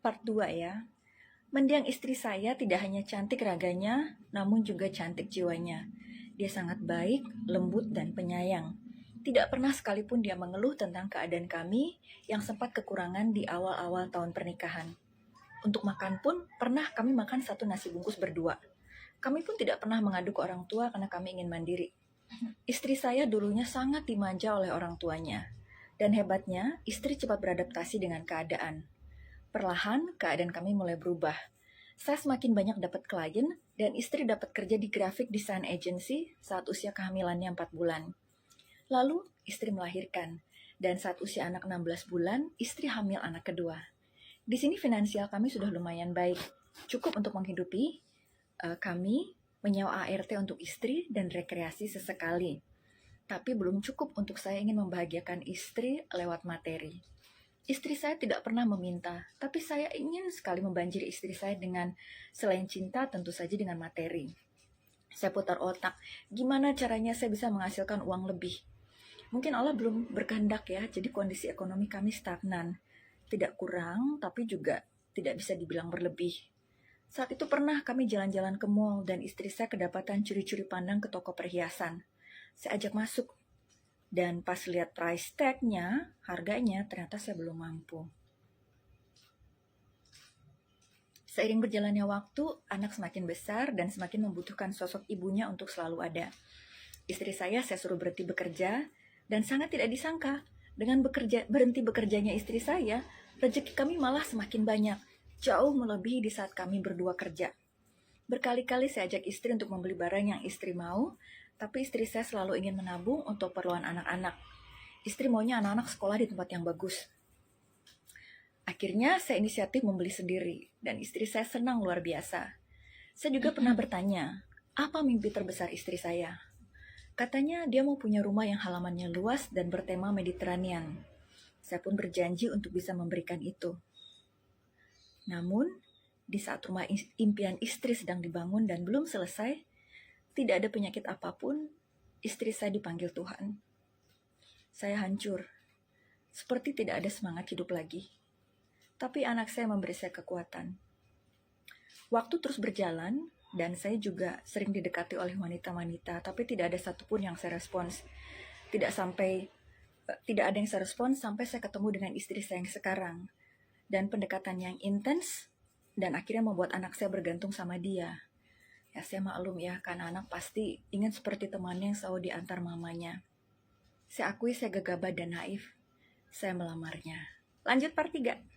Part 2 ya. Mendiang istri saya tidak hanya cantik raganya, namun juga cantik jiwanya. Dia sangat baik, lembut, dan penyayang. Tidak pernah sekalipun dia mengeluh tentang keadaan kami yang sempat kekurangan di awal-awal tahun pernikahan. Untuk makan pun, pernah kami makan satu nasi bungkus berdua. Kami pun tidak pernah mengadu ke orang tua karena kami ingin mandiri. Istri saya dulunya sangat dimanja oleh orang tuanya. Dan hebatnya, istri cepat beradaptasi dengan keadaan. Perlahan, keadaan kami mulai berubah. Saya semakin banyak dapat klien, dan istri dapat kerja di graphic design agency saat usia kehamilannya 4 bulan. Lalu, istri melahirkan, dan saat usia anak 16 bulan, istri hamil anak kedua. Di sini finansial kami sudah lumayan baik, cukup untuk menghidupi kami, menyewa ART untuk istri, dan rekreasi sesekali. Tapi belum cukup untuk saya ingin membahagiakan istri lewat materi. Istri saya tidak pernah meminta, tapi saya ingin sekali membanjiri istri saya dengan selain cinta tentu saja dengan materi. Saya putar otak, gimana caranya saya bisa menghasilkan uang lebih? Mungkin Allah belum berkehendak ya, jadi kondisi ekonomi kami stagnan. Tidak kurang, tapi juga tidak bisa dibilang berlebih. Saat itu pernah kami jalan-jalan ke mall dan istri saya kedapatan curi-curi pandang ke toko perhiasan. Saya ajak masuk. Dan pas lihat price tag-nya, harganya ternyata saya belum mampu. Seiring berjalannya waktu, anak semakin besar dan semakin membutuhkan sosok ibunya untuk selalu ada. Istri saya suruh berhenti bekerja, dan sangat tidak disangka, dengan berhenti bekerjanya istri saya, rezeki kami malah semakin banyak, jauh melebihi di saat kami berdua kerja. Berkali-kali saya ajak istri untuk membeli barang yang istri mau, tapi istri saya selalu ingin menabung untuk keperluan anak-anak. Istri maunya anak-anak sekolah di tempat yang bagus. Akhirnya saya inisiatif membeli sendiri, dan istri saya senang luar biasa. Saya juga pernah bertanya, apa mimpi terbesar istri saya? Katanya dia mau punya rumah yang halamannya luas dan bertema Mediterranean. Saya pun berjanji untuk bisa memberikan itu. Namun, di saat rumah impian istri sedang dibangun dan belum selesai, tidak ada penyakit apapun, istri saya dipanggil Tuhan. Saya hancur, seperti tidak ada semangat hidup lagi. Tapi anak saya memberi saya kekuatan. Waktu terus berjalan, dan saya juga sering didekati oleh wanita-wanita, tapi tidak ada satupun yang saya respons. Tidak ada yang saya respons sampai saya ketemu dengan istri saya yang sekarang. Dan pendekatan yang intens, dan akhirnya membuat anak saya bergantung sama dia. Ya saya maklum ya, karena anak pasti ingin seperti temannya yang selalu diantar mamanya. Saya akui saya gegabah dan naif. Saya melamarnya. Lanjut part 3.